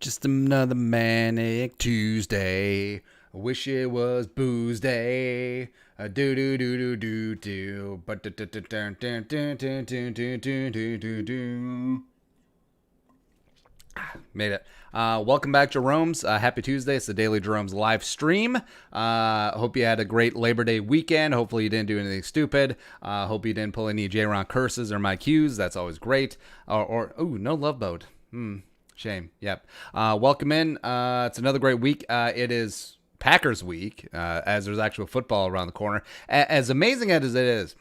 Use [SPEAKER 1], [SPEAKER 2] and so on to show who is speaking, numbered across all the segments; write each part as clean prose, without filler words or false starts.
[SPEAKER 1] Just another manic Tuesday. I wish it was booze day. Do do do do do do. But do do do do do do do do do do do. Made it. Welcome back, Jeromes. Happy Tuesday. It's the Daily Jeromes live stream. Hope you had a great Labor Day weekend. Hopefully you didn't do anything stupid. Hope you didn't pull any J-Ron curses or my cues. That's always great. No love boat. Shame. Yep. Welcome in. It's another great week. It is Packers week, as there's actual football around the corner. As amazing as it is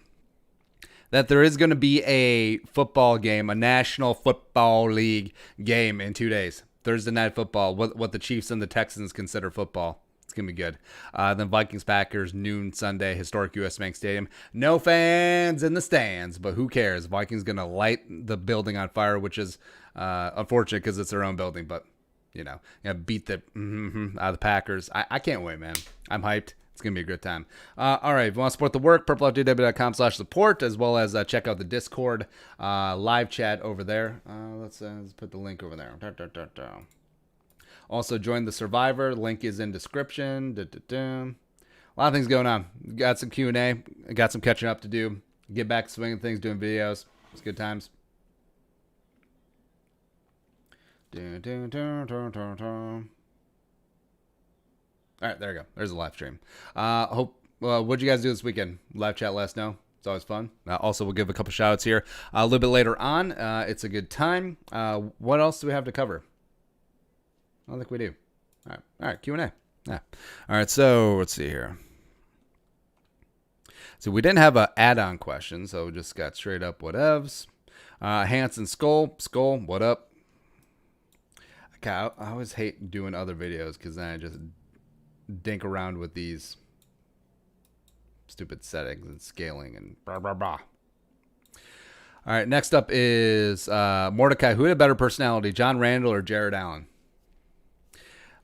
[SPEAKER 1] that there is going to be a football game, a National Football League game in 2 days. Thursday Night Football, what the Chiefs and the Texans consider football. It's going to be good. Then Vikings, Packers, noon Sunday, historic U.S. Bank Stadium. No fans in the stands, but who cares? Vikings going to light the building on fire, which is unfortunate because it's their own building, but, beat the out of the Packers. I can't wait, man. I'm hyped. It's going to be a good time. All right, if you want to support the work, purplefjw.com/support, as well as check out the Discord live chat over there. Let's put the link over there. Also, join the Survivor. Link is in description. A lot of things going on. Got some Q&A. Got some catching up to do. Get back to swinging things, doing videos. It's good times. All right, there you go. There's a live stream. What'd you guys do this weekend? Live chat, let us know. It's always fun. Also, we'll give a couple shout outs here a little bit later on. It's a good time. What else do we have to cover? I don't think we do. All right, Q&A. Yeah. All right, so let's see here. So we didn't have an add-on question, so we just got straight up whatevs. Hanson Skull, what up? God, I always hate doing other videos because then I just dink around with these stupid settings and scaling and blah, blah, blah. All right, next up is Mordecai. Who had a better personality, John Randall or Jared Allen?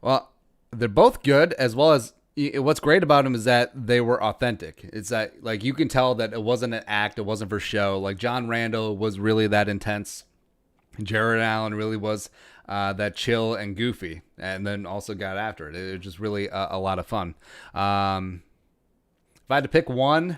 [SPEAKER 1] Well, they're both good, as well as what's great about them is that they were authentic. It's that, like, you can tell that it wasn't an act, it wasn't for show. Like, John Randall was really that intense. Jared Allen really was that chill and goofy, and then also got after it. It was just really a lot of fun. If I had to pick one,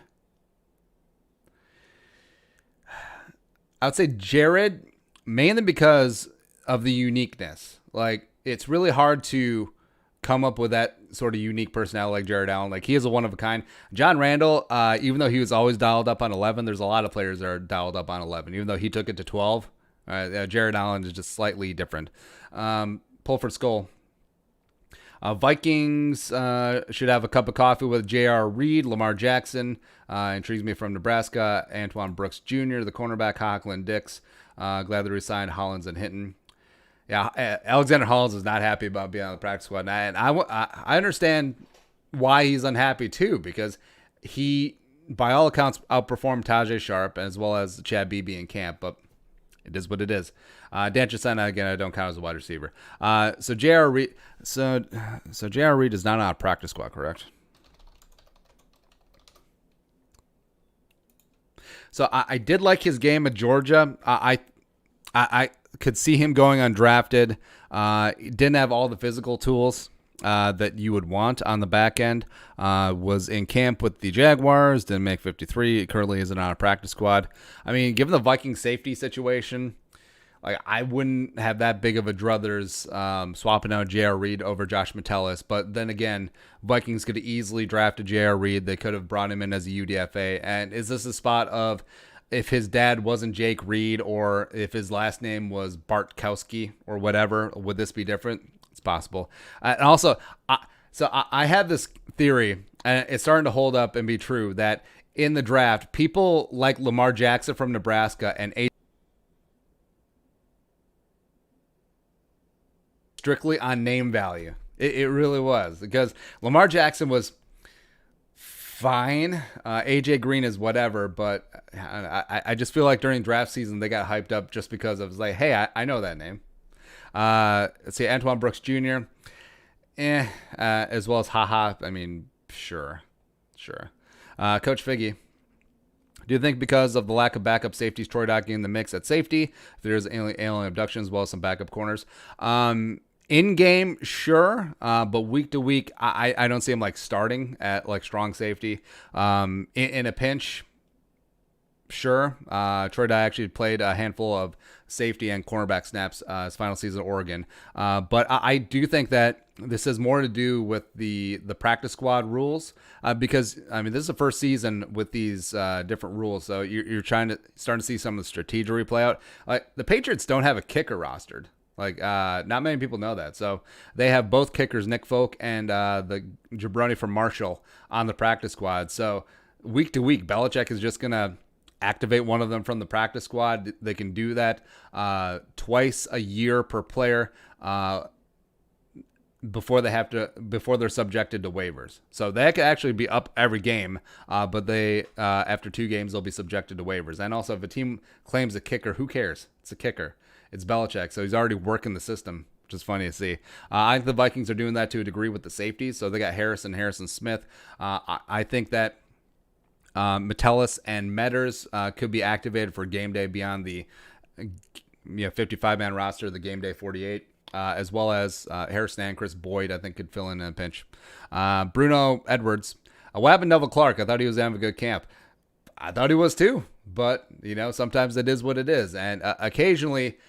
[SPEAKER 1] I would say Jared, mainly because of the uniqueness. Like, it's really hard to come up with that sort of unique personality like Jared Allen. Like, he is a one of a kind. John Randall, even though he was always dialed up on 11, there's a lot of players that are dialed up on 11, even though he took it to 12. Jared Allen is just slightly different. Pulford Skull. Vikings should have a cup of coffee with J.R. Reed. Lamar Jackson intrigues me from Nebraska. Antoine Brooks Jr., the cornerback. Hockland Dix. Glad they resigned Hollins and Hinton. Yeah, Alexander Hollins is not happy about being on the practice squad. And I understand why he's unhappy, too, because he, by all accounts, outperformed Tajay Sharp as well as Chad Beebe in camp, but it is what it is. Dan Chisena, again, I don't count as a wide receiver. So J.R. Reed, so J.R. Reed is not on a practice squad, correct? So I did like his game at Georgia. I could see him going undrafted. Didn't have all the physical tools that you would want on the back end. Was in camp with the Jaguars, didn't make 53. Currently isn't on a practice squad. I mean, given the Vikings safety situation, like, I wouldn't have that big of a druthers swapping out J.R. Reed over Josh Metellus. But then again, Vikings could have easily drafted J.R. Reed. They could have brought him in as a UDFA. And is this a spot of if his dad wasn't Jake Reed or if his last name was Bartkowski or whatever, would this be different? It's possible. And also, I have this theory, and it's starting to hold up and be true, that in the draft, people like Lamar Jackson from Nebraska and strictly on name value. It really was, because Lamar Jackson was fine. AJ Green is whatever, but I just feel like during draft season they got hyped up just because of, like, hey, I know that name. Let's see, Antoine Brooks Jr. As well as I mean, sure. Coach Figgy. Do you think because of the lack of backup safeties, Troy Dotke in the mix at safety, if there's alien abduction as well as some backup corners? In game, sure, but week to week, I don't see him like starting at like strong safety. In a pinch, sure. Troy Dye actually played a handful of safety and cornerback snaps his final season at Oregon. But I do think that this has more to do with the practice squad rules because, I mean, this is the first season with these different rules. So you're starting to see some of the strategy play out. Like the Patriots don't have a kicker rostered. Like, not many people know that. So they have both kickers, Nick Folk and the jabroni from Marshall, on the practice squad. So week to week, Belichick is just going to activate one of them from the practice squad. They can do that twice a year per player before they're subjected to waivers. So they could actually be up every game, but they after 2 games they'll be subjected to waivers. And also, if a team claims a kicker, who cares? It's a kicker. It's Belichick, so he's already working the system, which is funny to see. I think the Vikings are doing that to a degree with the safeties. So they got Harrison Smith. I think that Metellus and Metters could be activated for game day beyond the 55-man roster, the game day 48, as well as Harrison and Chris Boyd, I think, could fill in a pinch. Bruno Edwards. What happened to Neville Clark? I thought he was having a good camp. I thought he was too, but, sometimes it is what it is. And occasionally,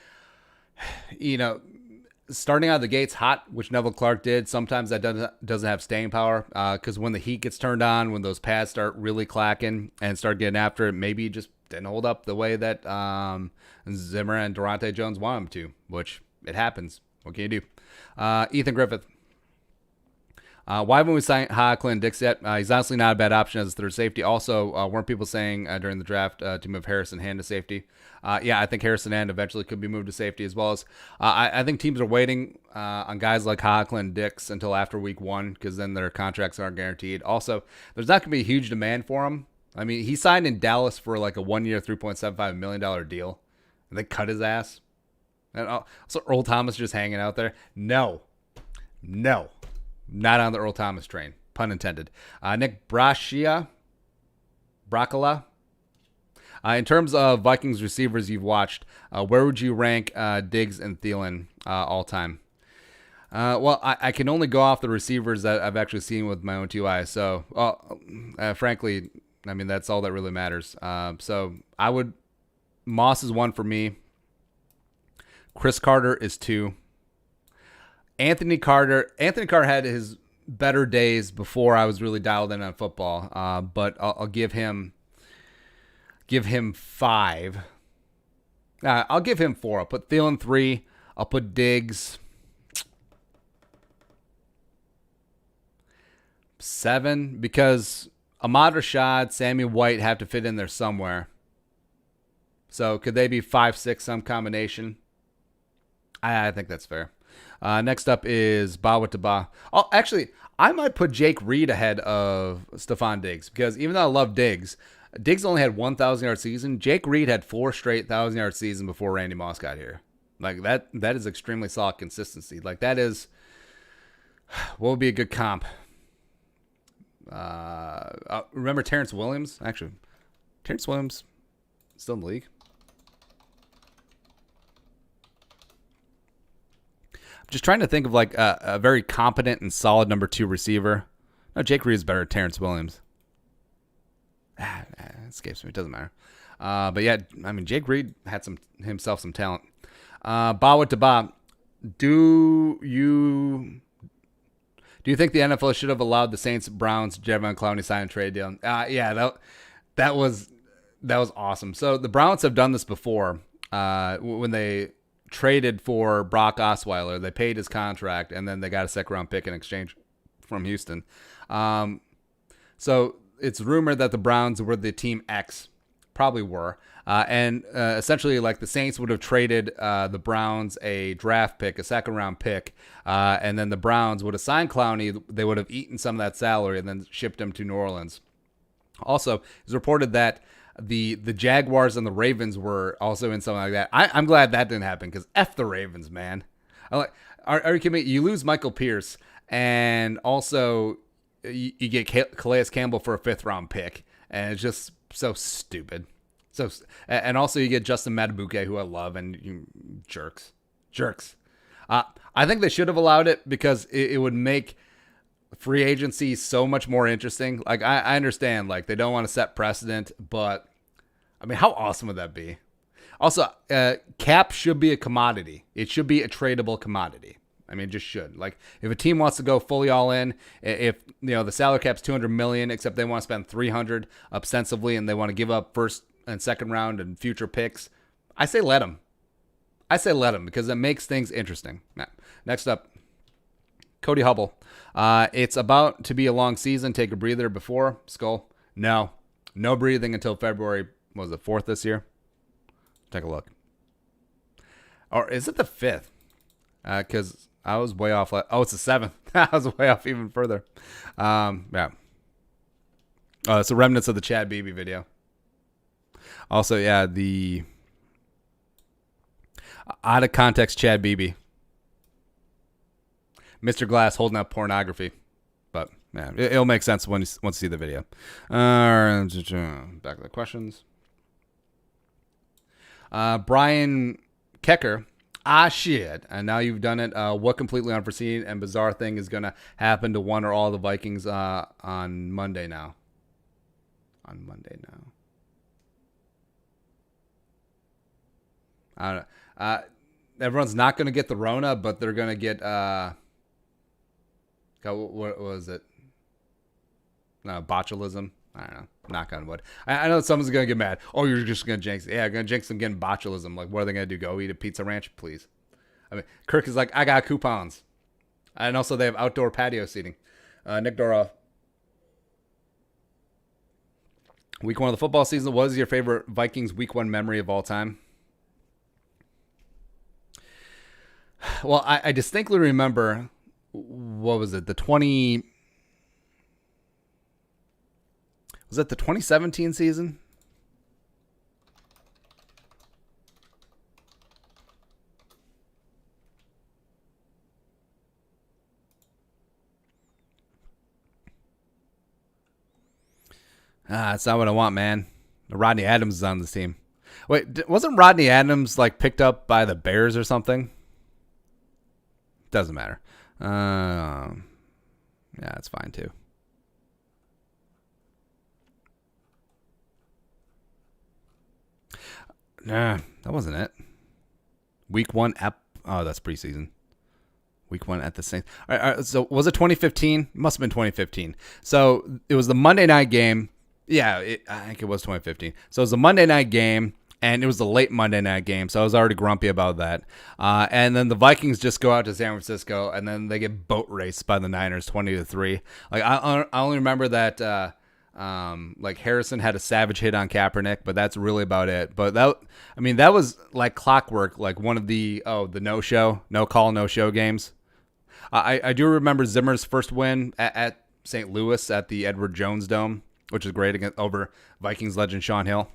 [SPEAKER 1] starting out of the gates hot, which Neville Clark did, sometimes that doesn't have staying power because when the heat gets turned on, when those pads start really clacking and start getting after it, maybe it just didn't hold up the way that Zimmer and Durante Jones want him to, which it happens. What can you do? Ethan Griffith. Why haven't we signed Clinton Dix yet? He's honestly not a bad option as a third safety. Also, weren't people saying during the draft to move Harrison Hand to safety? Yeah, I think Harrison Hand eventually could be moved to safety as well as I think teams are waiting on guys like Clinton Dix until after week 1 because then their contracts aren't guaranteed. Also, there's not going to be a huge demand for him. I mean, he signed in Dallas for like a 1-year, $3.75 million deal. And they cut his ass. And also, Earl Thomas just hanging out there. No. Not on the Earl Thomas train. Pun intended. Nick Braccia. In terms of Vikings receivers you've watched, where would you rank Diggs and Thielen all time? Well, I can only go off the receivers that I've actually seen with my own 2 eyes. So, frankly, I mean, that's all that really matters. So Moss is 1 for me. Chris Carter is 2. Anthony Carter had his better days before I was really dialed in on football, but I'll give him 5. I'll give him 4. I'll put Thielen 3. I'll put Diggs 7 because Ahmad Rashad, Sammy White have to fit in there somewhere. So could they be 5, 6, some combination? I think that's fair. Next up is Bawataba. Oh, actually, I might put Jake Reed ahead of Stephon Diggs because even though I love Diggs only had 1,000-yard season. Jake Reed had 4 straight 1,000-yard season before Randy Moss got here. Like that is extremely solid consistency. Like that is what would be a good comp. Remember Terrence Williams? Actually, Terrence Williams still in the league. Just trying to think of like a very competent and solid number 2 receiver. No, Jake Reed is better than Terrence Williams. It escapes me. It doesn't matter. But yeah, I mean, Jake Reed had himself some talent. Bawa Taba, do you think the NFL should have allowed the Saints Browns Javon Clowney sign and trade deal? Yeah, that was awesome. So the Browns have done this before when they traded for Brock Osweiler. They paid his contract, and then they got a second-round pick in exchange from Houston. So it's rumored that the Browns were the team X, probably were, and essentially like the Saints would have traded the Browns a draft pick, a second-round pick, and then the Browns would have signed Clowney. They would have eaten some of that salary and then shipped him to New Orleans. Also, it's reported that the Jaguars and the Ravens were also in something like that. I'm glad that didn't happen because F the Ravens, man. Are you kidding me? You lose Michael Pierce, and also you get Calais Campbell for a 5th-round pick, and it's just so stupid. And also you get Justin Matabuke, who I love, and you jerks. I think they should have allowed it because it would make free agency so much more interesting. Like, I understand, like, they don't want to set precedent, but I mean, how awesome would that be? Also, cap should be a commodity. It should be a tradable commodity. I mean, it just should. Like, if a team wants to go fully all in, if the salary cap's $200 million, except they want to spend $300 ostensibly, and they want to give up first and second round and future picks, I say let them. Because it makes things interesting. Next up, Cody Hubble. It's about to be a long season. Take a breather before. Skull. No breathing until February. Was it 4th this year? Take a look. Or is it the 5th? Because I was way off. Oh, it's the 7th. I was way off even further. Yeah. Oh, it's the remnants of the Chad Beebe video. Also, yeah, the out of context Chad Beebe. Mr. Glass holding up pornography. But, yeah, it'll make sense once you see the video. Back to the questions. Brian Kecker. Shit. And now you've done it. What completely unforeseen and bizarre thing is going to happen to one or all the Vikings on Monday now? I don't know. Everyone's not going to get the Rona, but they're going to get, what was it? Botulism. I don't know. Knock on wood. I know someone's going to get mad. Oh, you're just going to jinx it. Yeah, I'm going to jinx them getting botulism. Like, what are they going to do? Go eat a Pizza Ranch? Please. I mean, Kirk is like, I got coupons. And also they have outdoor patio seating. Nick Doroff. Week 1 of the football season. What is your favorite Vikings Week 1 memory of all time? Well, I distinctly remember, what was it? Was it the 2017 season? That's not what I want, man. Rodney Adams is on this team. Wait, wasn't Rodney Adams like picked up by the Bears or something? Doesn't matter. Yeah, it's fine too. Nah, that wasn't it. Week 1 oh, that's preseason. Week 1 at the Saints. All right, so was it 2015? It must have been 2015. So it was the Monday night game. Yeah, I think it was 2015. So it was a Monday night game, and it was the late Monday night game, so I was already grumpy about that. And then the Vikings just go out to San Francisco, and then they get boat raced by the Niners 20-3. Like, I only remember that like Harrison had a savage hit on Kaepernick, but that's really about it. But that was like clockwork, like one of the no call games. I do remember Zimmer's first win at St. Louis at the Edward Jones Dome, which is great over Vikings legend Sean Hill.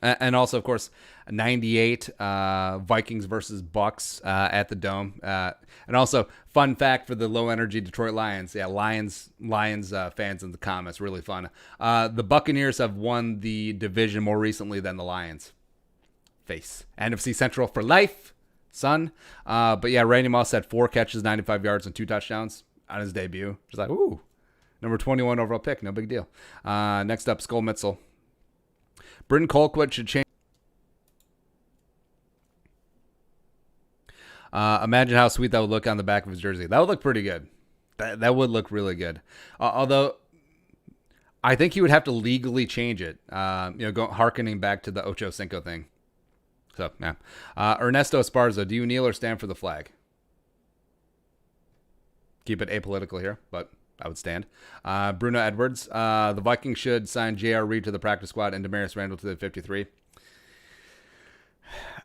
[SPEAKER 1] And also, of course, 98 Vikings versus Bucks at the Dome. And also, fun fact for the low-energy Detroit Lions. Yeah, Lions fans in the comments. Really fun. The Buccaneers have won the division more recently than the Lions. Face. NFC Central for life, son. But yeah, Randy Moss had 4 catches, 95 yards, and 2 touchdowns on his debut. Just like, ooh. Number 21 overall pick. No big deal. Next up, Skull Mitzel. Britton Colquitt should change. Imagine how sweet that would look on the back of his jersey. That would look pretty good. That would look really good. Although, I think he would have to legally change it. Harkening back to the Ocho Cinco thing. So, yeah. Ernesto Esparza, do you kneel or stand for the flag? Keep it apolitical here, but I would stand. Bruno Edwards. The Vikings should sign J.R. Reed to the practice squad and Damaris Randall to the 53.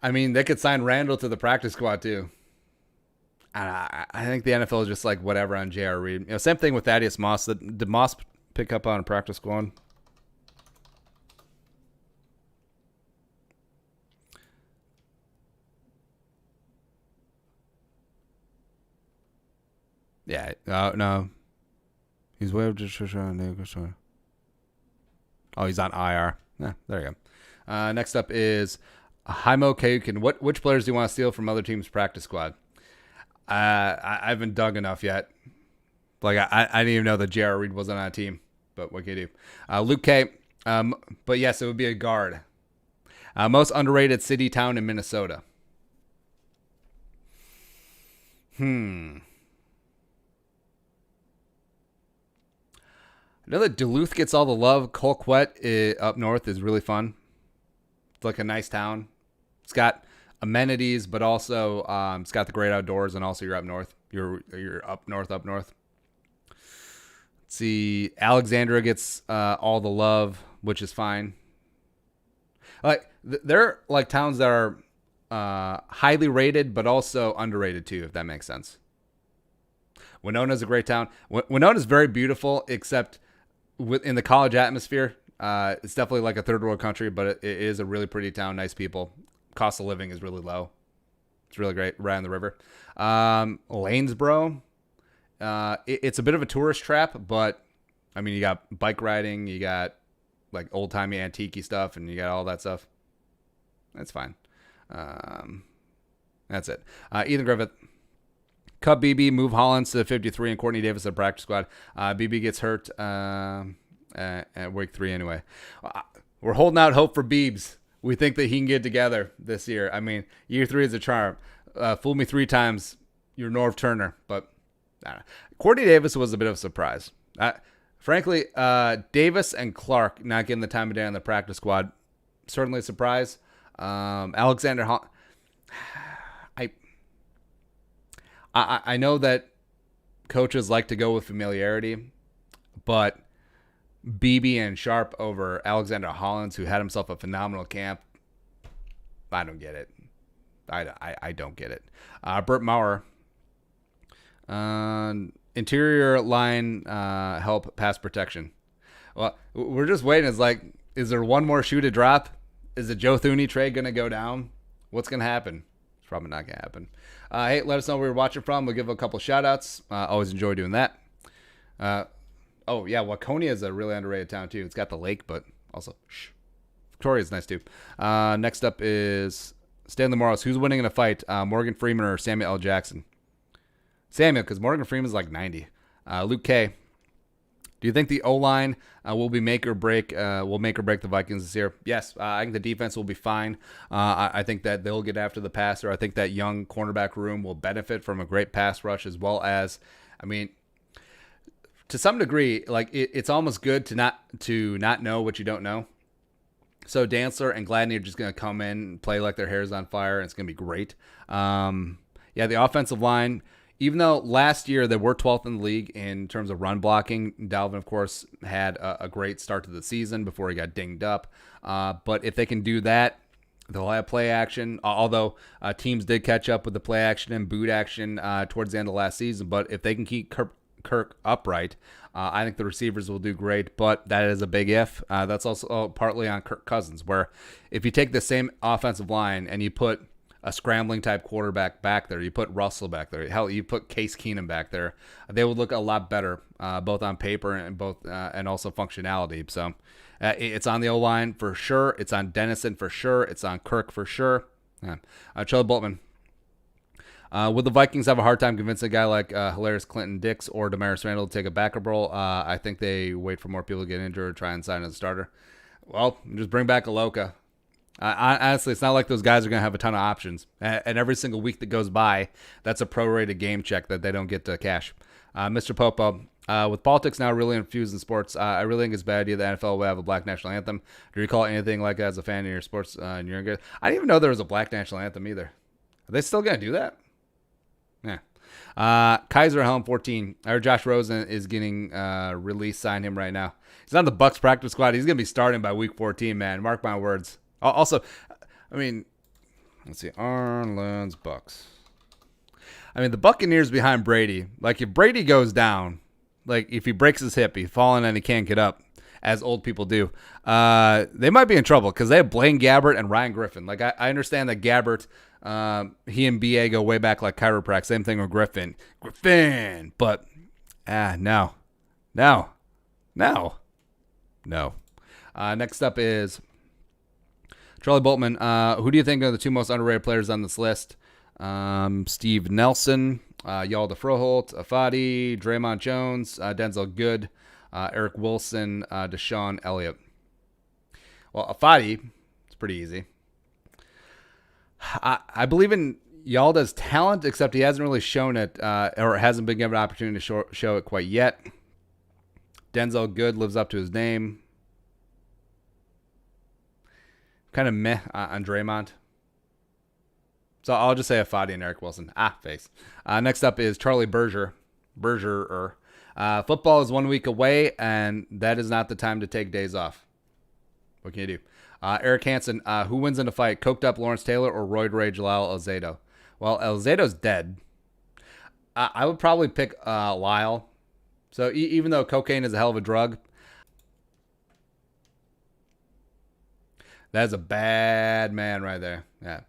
[SPEAKER 1] I mean, they could sign Randall to the practice squad too. I think the NFL is just like whatever on J.R. Reed. Same thing with Thaddeus Moss. Did Moss pick up on a practice squad? Yeah. No. He's way up to. Oh, he's on IR. Yeah, there you go. Next up is Haimo Kayukin. Which players do you want to steal from other teams' practice squad? I haven't dug enough yet. Like, I didn't even know that J.R. Reed wasn't on a team, but what can you do? Luke K. But yes, it would be a guard. Most underrated city, town in Minnesota. I know that Duluth gets all the love. Colquitt up north is really fun. It's like a nice town. It's got amenities, but also it's got the great outdoors, and also you're up north. You're up north. Let's see. Alexandria gets all the love, which is fine. Like they're like towns that are highly rated, but also underrated too, if that makes sense. Winona's a great town. Winona's very beautiful, except in the college atmosphere. It's definitely like a third world country, but it is a really pretty town. Nice people. Cost of living is really low. It's really great. Right on the river. Lanesboro. It's a bit of a tourist trap, but I mean, you got bike riding, you got like old timey antique stuff, and you got all that stuff. That's fine. That's it. Ethan Griffith. Cut BB, move Hollins to 53, and Courtney Davis to the practice squad. BB gets hurt at week 3 anyway. We're holding out hope for Beebs. We think that he can get together this year. I mean, year 3 is a charm. Fool me 3 times, you're Norv Turner. But Courtney Davis was a bit of a surprise. Frankly, Davis and Clark not getting the time of day on the practice squad, certainly a surprise. Alexander Hall. I know that coaches like to go with familiarity, but BB and Sharp over Alexander Hollins, who had himself a phenomenal camp, I don't get it. I don't get it. Burt Maurer. Interior line help, pass protection. Well, we're just waiting. It's like, is there one more shoe to drop? Is the Joe Thuney trade going to go down? What's going to happen? It's probably not going to happen. Hey, let us know where you're watching from. We'll give a couple shout-outs. Always enjoy doing that. Oh, yeah, Waconia is a really underrated town, too. It's got the lake, but also, Victoria's nice, too. Next up is Stanley Morris. Who's winning in a fight, Morgan Freeman or Samuel L. Jackson? Samuel, because Morgan Freeman's like 90. Luke K. Do you think the O-line will make or break the Vikings this year? Yes, I think the defense will be fine. I think that they'll get after the passer. I think that young cornerback room will benefit from a great pass rush, as well as, I mean, to some degree, like it's almost good to not know what you don't know. So Dantzler and Gladney are just going to come in and play like their hair's on fire, and it's going to be great. The offensive line. Even though last year they were 12th in the league in terms of run blocking, Dalvin, of course, had a great start to the season before he got dinged up. But if they can do that, they'll have play action, although teams did catch up with the play action and boot action towards the end of last season. But if they can keep Kirk upright, I think the receivers will do great. But that is a big if. That's also partly on Kirk Cousins, where if you take the same offensive line and you put a scrambling type quarterback back there, you put Russell back there, hell, you put Case Keenum back there, they would look a lot better, both on paper and also functionality. So it's on the O-line for sure. It's on Dennison for sure. It's on Kirk for sure. Charlie Boltman. Would the Vikings have a hard time convincing a guy like Hilarious Clinton Dix or Damaris Randall to take a backup role? I think they wait for more people to get injured or try and sign as a starter. Well, just bring back Aloka. Honestly, it's not like those guys are going to have a ton of options. And every single week that goes by, that's a prorated game check that they don't get to cash. Mr. Popo, with politics now really infused in sports, I really think it's a bad idea the NFL will have a black national anthem. Do you recall anything like that as a fan of your sports? I didn't even know there was a black national anthem either. Are they still going to do that? Yeah. Kaiser Helm 14. I heard Josh Rosen is getting released. Sign him right now. He's on the Bucs practice squad. He's going to be starting by week 14, man. Mark my words. Also, I mean, let's see. Arlen's Bucks. I mean, the Buccaneers behind Brady. Like, if Brady goes down, like, if he breaks his hip, he's fallen and he can't get up, as old people do, they might be in trouble because they have Blaine Gabbert and Ryan Griffin. Like, I understand that Gabbert, he and BA go way back like chiropractic. Same thing with Griffin. But, no. Next up is Charlie Boltman. Who do you think are the 2 most underrated players on this list? Steve Nelson Yalda Froholt, Afadi, Draymond Jones, Denzel Good, Eric Wilson, Deshaun Elliott. Well, Afadi, it's pretty easy. I believe in Yalda's talent, except he hasn't really shown it, or hasn't been given an opportunity to show it quite yet. Denzel Good lives up to his name. Kind of meh on Draymond. So I'll just say Afadi and Eric Wilson. Face. Next up is Charlie Berger. Football is 1 week away, and that is not the time to take days off. What can you do? Eric Hansen, who wins in a fight? Coked up Lawrence Taylor or Roid Rage Lyle Alzado? Well, Alzado's dead. I would probably pick Lyle. So even though cocaine is a hell of a drug, that is a bad man right there. Yeah.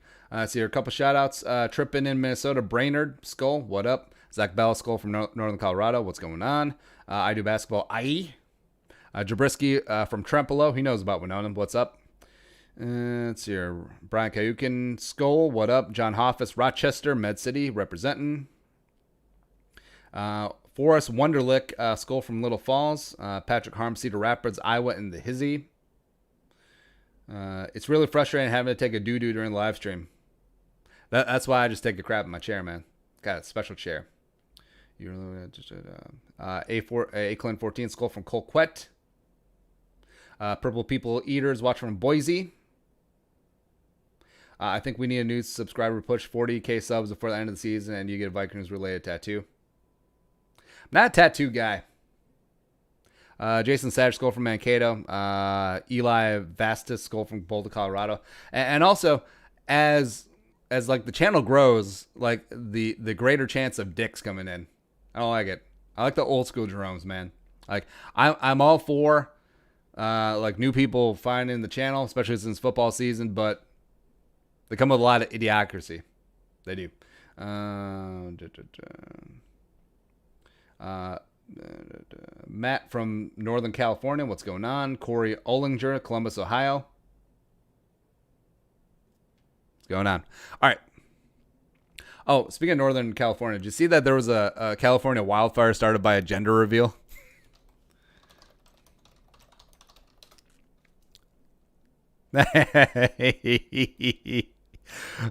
[SPEAKER 1] See here, a couple shout-outs. Tripping in Minnesota, Brainerd, Skull, what up? Zach Bell, Skull from Northern Colorado, what's going on? I do basketball, Jabrisky from Trempolo, he knows about Winona, what's up? Let's see here, Brian Kayukin, Skull, what up? John Hoffus, Rochester, Med City, representing. Forrest Wonderlick, Skull from Little Falls. Patrick Harm, Cedar Rapids, Iowa, and the Hizzy. It's really frustrating having to take a doo-doo during the live stream. That's why I just take a crap in my chair, man. Got a special chair. A Clint 14, Skull from Colquitt. Purple People Eaters, watch from Boise. I think we need a new subscriber push, 40K subs before the end of the season, and you get a Vikings-related tattoo. I'm not a tattoo guy. Jason Savage, Skull from Mankato. Eli Vastus, Skull from Boulder, Colorado. And also, as like the channel grows, like the greater chance of dicks coming in. I don't like it. I like the old school Jeromes, man. Like I'm all for like new people finding the channel, especially since football season, but they come with a lot of idiocracy. They do. Matt from Northern California, what's going on? Corey Ollinger, Columbus, Ohio. What's going on? All right. Oh, speaking of Northern California, did you see that there was a California wildfire started by a gender reveal?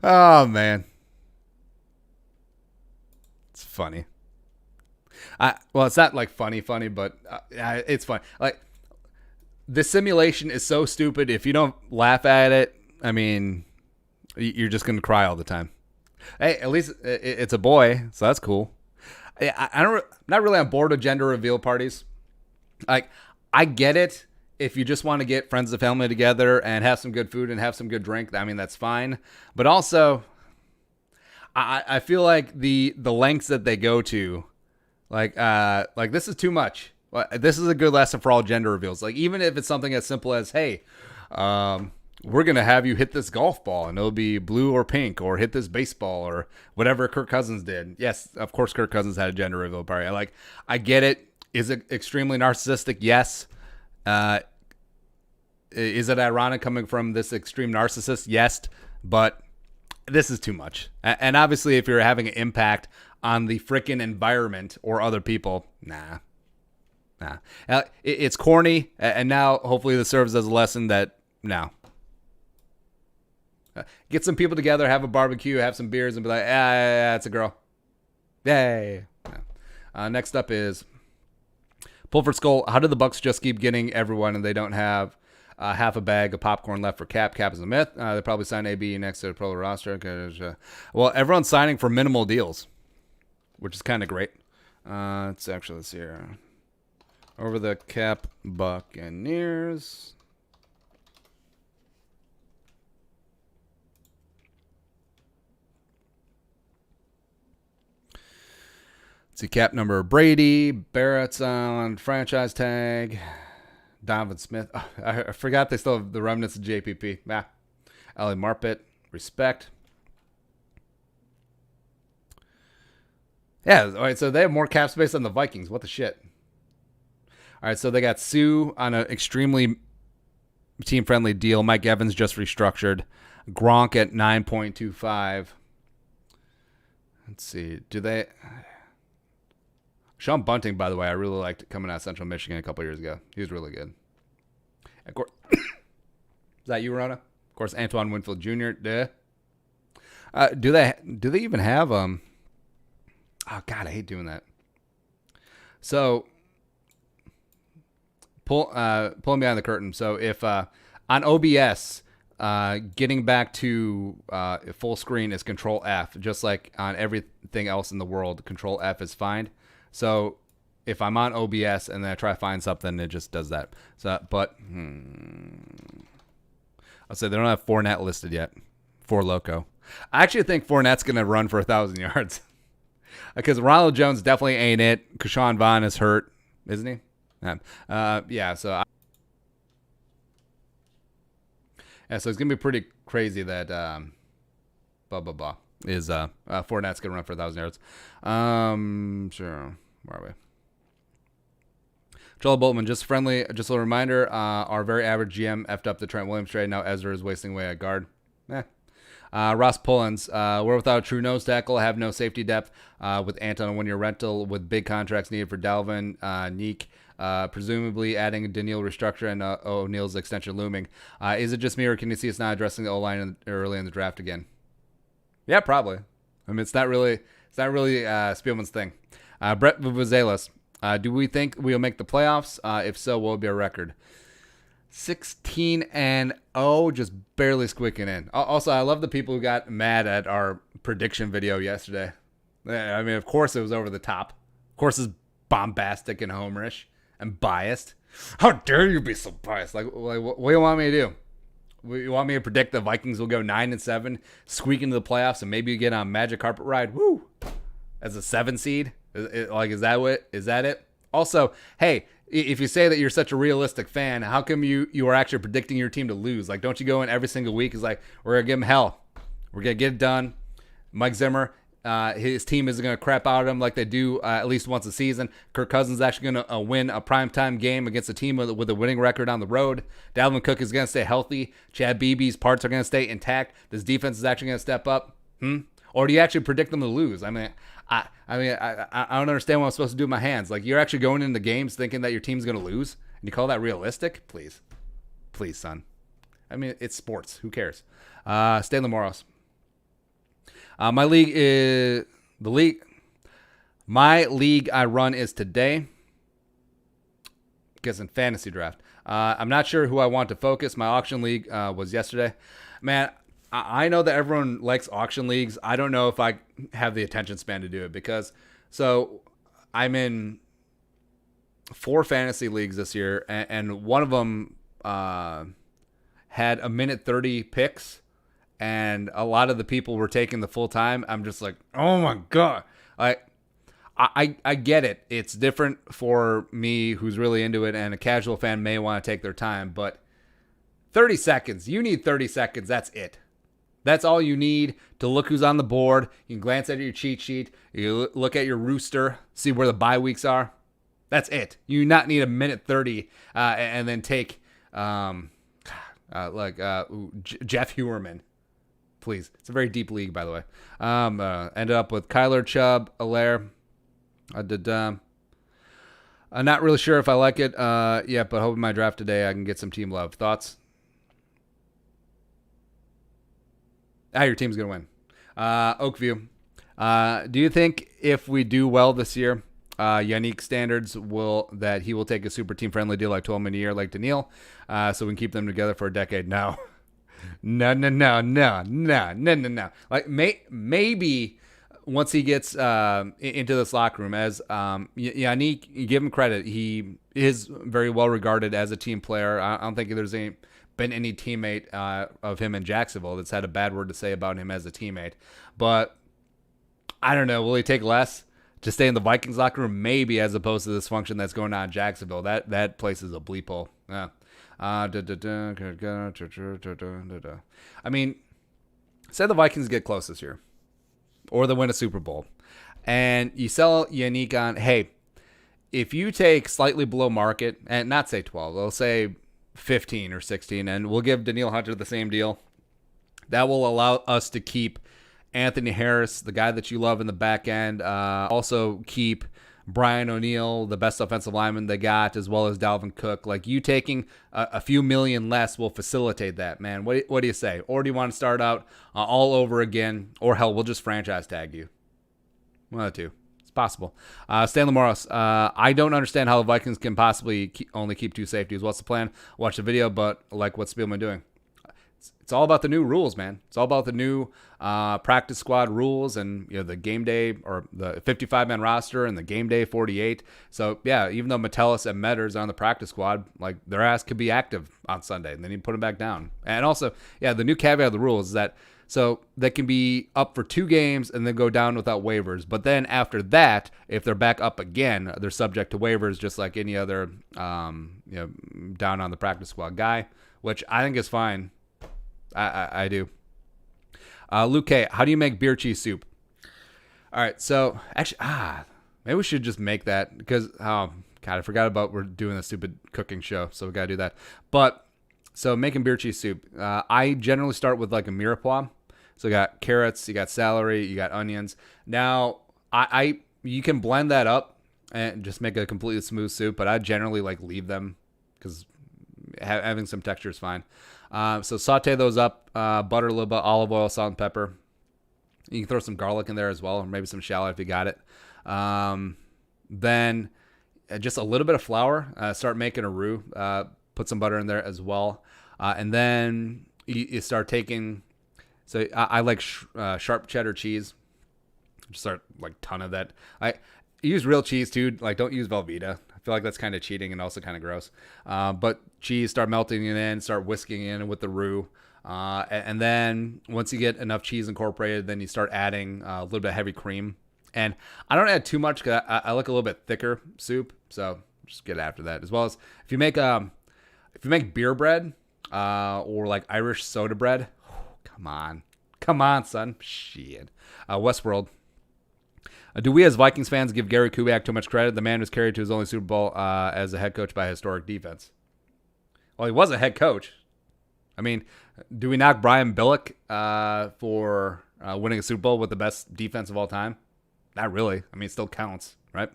[SPEAKER 1] Oh, man. It's funny. Well, it's not like funny, but it's fun. Like, the simulation is so stupid. If you don't laugh at it, I mean, you're just gonna cry all the time. Hey, at least it's a boy, so that's cool. I'm not really on board with gender reveal parties. Like, I get it if you just want to get friends and family together and have some good food and have some good drink. I mean, that's fine. But also, I feel like the lengths that they go to. Like this is too much. This is a good lesson for all gender reveals. Like, even if it's something as simple as, hey, we're going to have you hit this golf ball and it'll be blue or pink, or hit this baseball, or whatever Kirk Cousins did. Yes, of course, Kirk Cousins had a gender reveal party. I get it. Is it extremely narcissistic? Yes. Is it ironic coming from this extreme narcissist? Yes. But this is too much. And obviously, if you're having an impact on the freaking environment or other people, nah. It's corny, and now hopefully this serves as a lesson that no. Get some people together, have a barbecue, have some beers, and be like, yeah, it's a girl. Yay. Next up is Pulford Skull. How did the Bucks just keep getting everyone, and they don't have half a bag of popcorn left for Cap? Cap is a myth. They probably signed AB next to the pro roster. Well, everyone's signing for minimal deals, which is kind of great. Let's see here. Over the Cap Buccaneers. Let's see, cap number Brady. Barrett's on franchise tag. Donovan Smith. Oh, I forgot they still have the remnants of JPP. Ali Marpet. Respect. Yeah, all right, so they have more cap space than the Vikings. What the shit? All right, so they got Sue on an extremely team-friendly deal. Mike Evans just restructured. Gronk at 9.25. Let's see. Do they? Sean Bunting, by the way, I really liked coming out of Central Michigan a couple years ago. He was really good. Of course, is that you, Rona? Of course, Antoine Winfield Jr. Duh. Do they even have Oh God, I hate doing that. So pulling behind the curtain. So if on OBS, getting back to full screen is Control F, just like on everything else in the world. Control F is fine. So if I'm on OBS and then I try to find something, it just does that. So, but I'll say they don't have Fournette listed yet. For Loco. I actually think Fournette's going to run for 1,000 yards. Because Ronald Jones definitely ain't it. Keshawn Vaughn is hurt, isn't he? Yeah, so it's going to be pretty crazy that is Fournette's going to run for 1,000 yards. Sure. Where are we? Joel Boltman, just a little reminder, our very average GM effed up the Trent Williams trade. Now Ezra is wasting away at guard. Ross Pullins, we're without a true nose tackle, have no safety depth with Anton on a one-year rental with big contracts needed for Dalvin, Neek, presumably adding Daniil restructure and O'Neill's extension looming. Is it just me or can you see us not addressing the O-line early in the draft again? Yeah, probably. I mean, it's not really Spielman's thing. Brett Vuvuzelos, do we think we'll make the playoffs? If so, what will be our record? 16-0, just barely squeaking in. Also, I love the people who got mad at our prediction video yesterday. I mean, of course it was over the top. Of course it's bombastic and homerish and biased. How dare you be so biased? Like what do you want me to do? You want me to predict the Vikings will go 9-7, squeak into the playoffs, and maybe you get on a magic carpet ride? Woo! As a 7 seed? Is that it? Also, hey, if you say that you're such a realistic fan, how come you are actually predicting your team to lose? Like, don't you go in every single week? It's like, we're going to give him hell. We're going to get it done. Mike Zimmer, his team isn't going to crap out of him like they do at least once a season. Kirk Cousins is actually going to win a primetime game against a team with a winning record on the road. Dalvin Cook is going to stay healthy. Chad Beebe's parts are going to stay intact. This defense is actually going to step up. Or do you actually predict them to lose? I mean, I don't understand what I'm supposed to do with my hands. Like, you're actually going into games thinking that your team's going to lose, and you call that realistic? Please, son. I mean, it's sports. Who cares? Stanley Morris. My league I run is today. Guess in fantasy draft. I'm not sure who I want to focus. My auction league was yesterday. Man, I know that everyone likes auction leagues. I don't know if I have the attention span to do it because I'm in 4 fantasy leagues this year, and one of them had a minute 30 picks, and a lot of the people were taking the full time. I'm just like, oh my God. I get it. It's different for me who's really into it, and a casual fan may want to take their time, but 30 seconds. You need 30 seconds. That's it. That's all you need to look who's on the board. You can glance at your cheat sheet. You look at your rooster, see where the bye weeks are. That's it. You do not need a minute 30 and then take Jeff Hewerman. Please. It's a very deep league, by the way. Ended up with Kyler, Chubb, Allaire. I'm not really sure if I like it yet, but hoping my draft today I can get some team love. Thoughts? Your team's going to win. Oakview. Do you think if we do well this year, Yannick Standards that he will take a super team friendly deal like 12 million a year like Daniil, so we can keep them together for a decade? No. No. Like maybe once he gets into this locker room, as Yannick, you give him credit, he is very well regarded as a team player. I don't think there's been any teammate of him in Jacksonville that's had a bad word to say about him as a teammate. But I don't know. Will he take less to stay in the Vikings locker room? Maybe, as opposed to this function that's going on in Jacksonville. That place is a bleep hole. Yeah. I mean, say the Vikings get close this year, or they win a Super Bowl, and you sell Yannick on, hey, if you take slightly below market, and not say 12, they'll say 15 or 16, and we'll give Daniil Hunter the same deal. That will allow us to keep Anthony Harris, the guy that you love in the back end. Also keep Brian O'Neill, the best offensive lineman they got, as well as Dalvin Cook. Like, you taking a few million less will facilitate that, man. What do you say? Or do you want to start out all over again? Or hell, we'll just franchise tag you. One of the two. It's possible. Stanley Morris, I don't understand how the Vikings can possibly only keep 2 safeties. What's the plan? Watch the video, but like, what's Spielman doing? It's all about the new rules, man. It's all about the new practice squad rules and the game day or the 55-man roster and the game day 48. So, yeah, even though Metellus and Metters are on the practice squad, like, their ass could be active on Sunday, and then you put them back down. And also, yeah, the new caveat of the rules is that so they can be up for 2 games and then go down without waivers. But then after that, if they're back up again, they're subject to waivers just like any other down on the practice squad guy, which I think is fine. I do. Luke K, how do you make beer cheese soup? All right, so actually, maybe we should just make that because, God, I forgot about we're doing a stupid cooking show, so we got to do that. But, so making beer cheese soup, I generally start with like a mirepoix. So you got carrots, you got celery, you got onions. Now, you can blend that up and just make a completely smooth soup, but I generally like leave them because having some texture is fine. So saute those up, butter a little bit, olive oil, salt, and pepper. You can throw some garlic in there as well, or maybe some shallot if you got it. Then just a little bit of flour. Start making a roux. Put some butter in there as well. And then you start taking, so I like sharp cheddar cheese. Just start like ton of that. I use real cheese too. Like, don't use Velveeta. I feel like that's kind of cheating and also kind of gross. But cheese, start melting it in, start whisking it in with the roux. And then once you get enough cheese incorporated, then you start adding a little bit of heavy cream. And I don't add too much because I like a little bit thicker soup. So just get after that. As well as if you make beer bread or like Irish soda bread, come on, son. Shit. Westworld. Do we as Vikings fans give Gary Kubiak too much credit? The man was carried to his only Super Bowl as a head coach by a historic defense. Well, he was a head coach. I mean, do we knock Brian Billick for winning a Super Bowl with the best defense of all time? Not really. I mean, it still counts, right?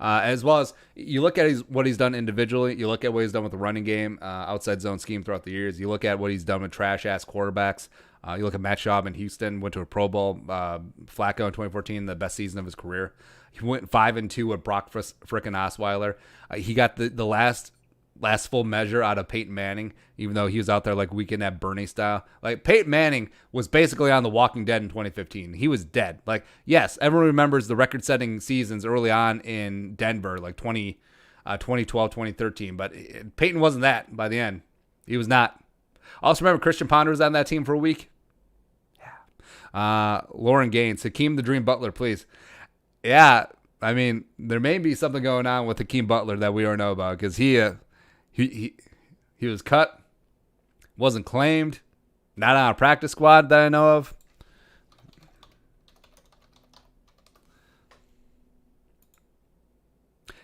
[SPEAKER 1] As well as you look at what he's done individually. You look at what he's done with the running game, outside zone scheme throughout the years. You look at what he's done with trash-ass quarterbacks. You look at Matt Schaub in Houston, went to a Pro Bowl. Flacco in 2014, the best season of his career. He went 5-2 with Brock frickin' Osweiler. He got the last full measure out of Peyton Manning, even though he was out there like Weekend at Bernie style. Like, Peyton Manning was basically on The Walking Dead in 2015. He was dead. Like, yes, everyone remembers the record-setting seasons early on in Denver, like 2012, 2013. But Peyton wasn't that by the end. He was not. Also remember Christian Ponder was on that team for a week. Yeah. Lauren Gaines, Hakeem the Dream Butler, please. Yeah, I mean, there may be something going on with Hakeem Butler that we don't know about because he was cut, wasn't claimed, not on a practice squad that I know of.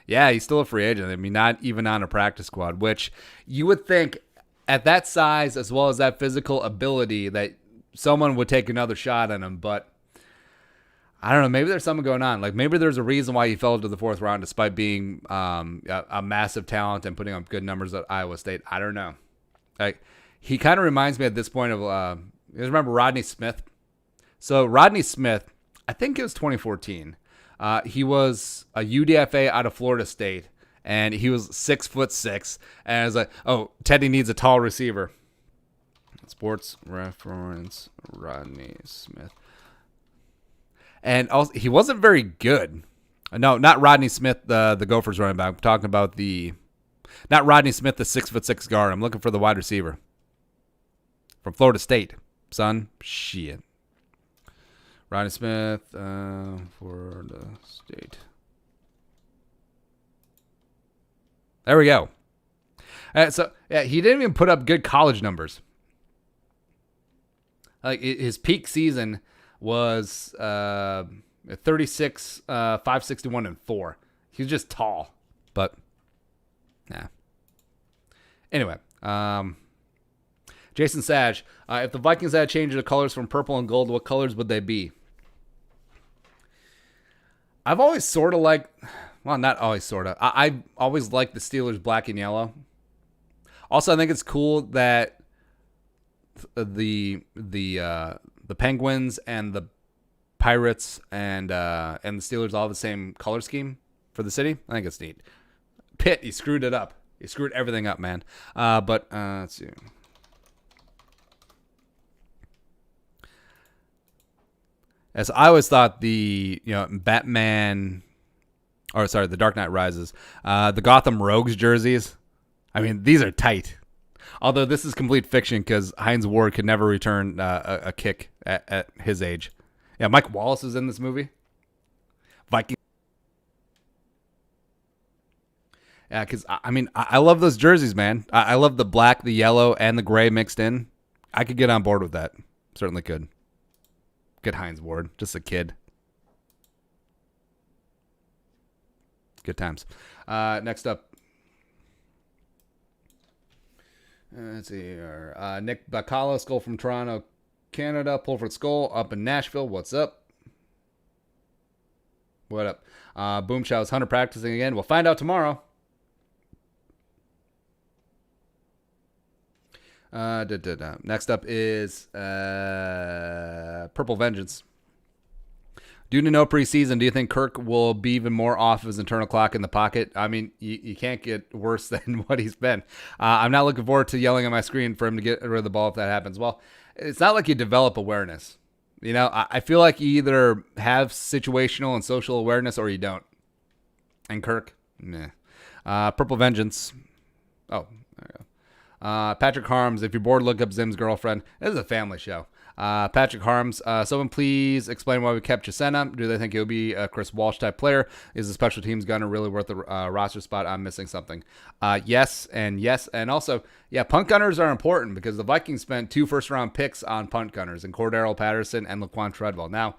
[SPEAKER 1] Yeah, he's still a free agent. I mean, not even on a practice squad, which you would think at that size as well as that physical ability that someone would take another shot on him. But I don't know. Maybe there's something going on. Like, maybe there's a reason why he fell to the 4th round despite being a massive talent and putting up good numbers at Iowa State. I don't know. Like, he kind of reminds me at this point of, you guys remember Rodney Smith? So Rodney Smith, I think it was 2014. He was a UDFA out of Florida State, and he was 6'6", and I was like, oh, Teddy needs a tall receiver. Sports reference, Rodney Smith. And also, he wasn't very good. No, not Rodney Smith, the Gophers running back. I'm talking about not Rodney Smith, the 6'6" guard. I'm looking for the wide receiver from Florida State. Son, shit. Rodney Smith, Florida State. There we go. So, yeah, he didn't even put up good college numbers. Like, his peak season was 36, 561, and 4. He's just tall. But, nah. Anyway, Jason Sage, if the Vikings had changed the colors from purple and gold, what colors would they be? I've always sort of liked, well, not always sort of. I've always liked the Steelers black and yellow. Also, I think it's cool that the Penguins and the Pirates and the Steelers all have the same color scheme for the city. I think it's neat. Pitt, he screwed it up. He screwed everything up, man. But let's see. As I always thought, the Batman, or sorry, the Dark Knight Rises, the Gotham Rogues jerseys. I mean, these are tight. Although this is complete fiction because Hines Ward could never return a kick at his age. Yeah, Mike Wallace is in this movie. Vikings. Yeah, because I mean, I love those jerseys, man. I love the black, the yellow, and the gray mixed in. I could get on board with that. Certainly could. Good Hines Ward, just a kid. Good times. Next up. Let's see here. Nick Bacala, Skull from Toronto, Canada. Pulford Skull up in Nashville. What's up? What up? Boom Show's Hunter practicing again. We'll find out tomorrow. Next up is Purple Vengeance. Due to no preseason, do you think Kirk will be even more off of his internal clock in the pocket? I mean, you can't get worse than what he's been. I'm not looking forward to yelling on my screen for him to get rid of the ball if that happens. Well, it's not like you develop awareness. You know, I feel like you either have situational and social awareness or you don't. And Kirk, nah. Purple Vengeance. Oh, there you go. Patrick Harms, if you're bored, look up Zim's girlfriend. This is a family show. Patrick Harms, someone please explain why we kept Chisena. Do they think he'll be a Chris Walsh type player? Is the special teams gunner really worth the roster spot? I'm missing something. Yes. And also, yeah, punt gunners are important because the Vikings spent 2 first-round picks on punt gunners in Cordero Patterson and Laquan Treadwell. Now,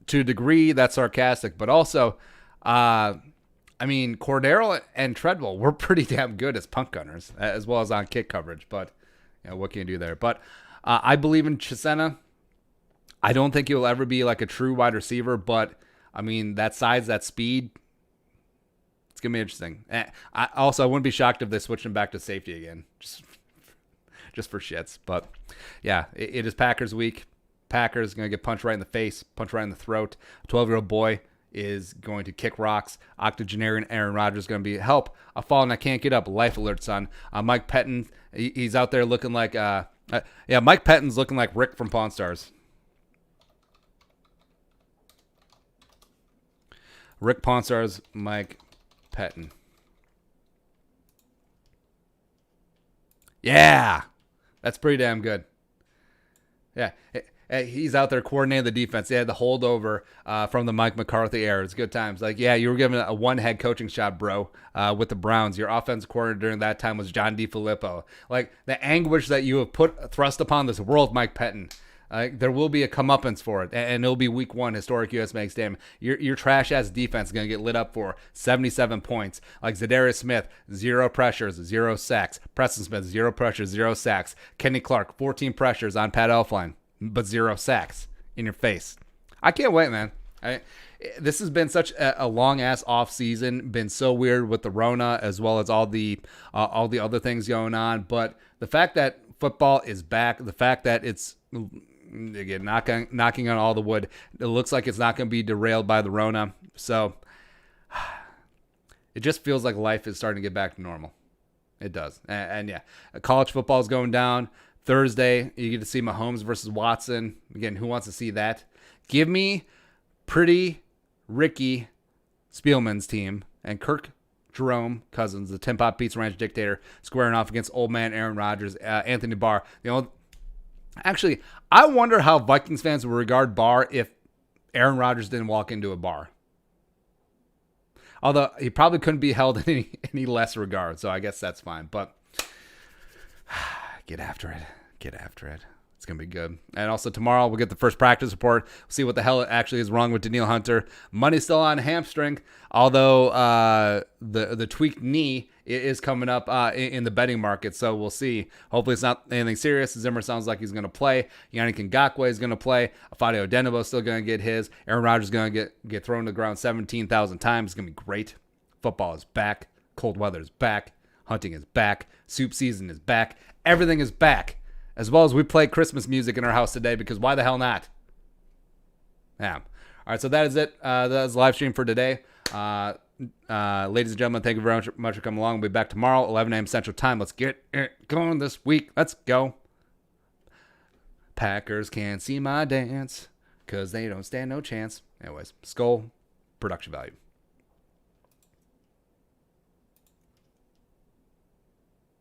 [SPEAKER 1] to a degree, that's sarcastic, but also, I mean, Cordero and Treadwell were pretty damn good as punt gunners, as well as on kick coverage. But what can you do there? But I believe in Chisena. I don't think he'll ever be like a true wide receiver, but I mean, that size, that speed, it's going to be interesting. I wouldn't be shocked if they switched him back to safety again, just for shits. But yeah, it is Packers week. Packers going to get punched right in the face, punched right in the throat. A 12-year-old boy is going to kick rocks. Octogenarian Aaron Rodgers is going to be help. A fall and I can't get up. Life alert, son. Mike Pettin, he's out there looking like Mike Pettin's looking like Rick from Pawn Stars. Rick Pawn Stars, Mike Pettin. Yeah, that's pretty damn good. Yeah, he's out there coordinating the defense. They had the holdover from the Mike McCarthy era. It's good times. Like, yeah, you were given a one head coaching shot, bro, with the Browns. Your offensive coordinator during that time was John DeFilippo. Like, the anguish that you have thrust upon this world, Mike Pettin. There will be a comeuppance for it, and it'll be week 1, historic U.S. makes damn. Your trash-ass defense is going to get lit up for 77 points. Like Zadarius Smith, 0 pressures, 0 sacks. Preston Smith, 0 pressures, 0 sacks. Kenny Clark, 14 pressures on Pat Elflein, but 0 sacks in your face. I can't wait, man. This has been such a long-ass off-season, been so weird with the Rona as well as all the other things going on. But the fact that football is back, the fact that it's, again, knocking on all the wood, it looks like it's not going to be derailed by the Rona. So it just feels like life is starting to get back to normal. It does. And yeah, college football is going down. Thursday, you get to see Mahomes versus Watson. Again, who wants to see that? Give me pretty Ricky Spielman's team and Kirk Jerome Cousins, the Tin Pot Pizza Ranch dictator, squaring off against old man Aaron Rodgers, Anthony Barr. Actually, I wonder how Vikings fans would regard Barr if Aaron Rodgers didn't walk into a bar. Although he probably couldn't be held in any less regard, so I guess that's fine. But get after it. Get after it. It's going to be good. And also tomorrow we'll get the first practice report. We'll see what the hell actually is wrong with Daniil Hunter. Money's still on hamstring, although the tweaked knee is coming up in the betting market. So we'll see. Hopefully it's not anything serious. Zimmer sounds like he's going to play. Yannick Ngakoue is going to play. Afadi Odenigbo is still going to get his. Aaron Rodgers is going to get thrown to the ground 17,000 times. It's going to be great. Football is back. Cold weather is back. Hunting is back. Soup season is back. Everything is back. As well as we play Christmas music in our house today, because why the hell not? Yeah. All right, so that is it. That is the live stream for today. Ladies and gentlemen, thank you very much for coming along. We'll be back tomorrow, 11 a.m. Central Time. Let's get it going this week. Let's go. Packers can't see my dance because they don't stand no chance. Anyways, Skull, production value.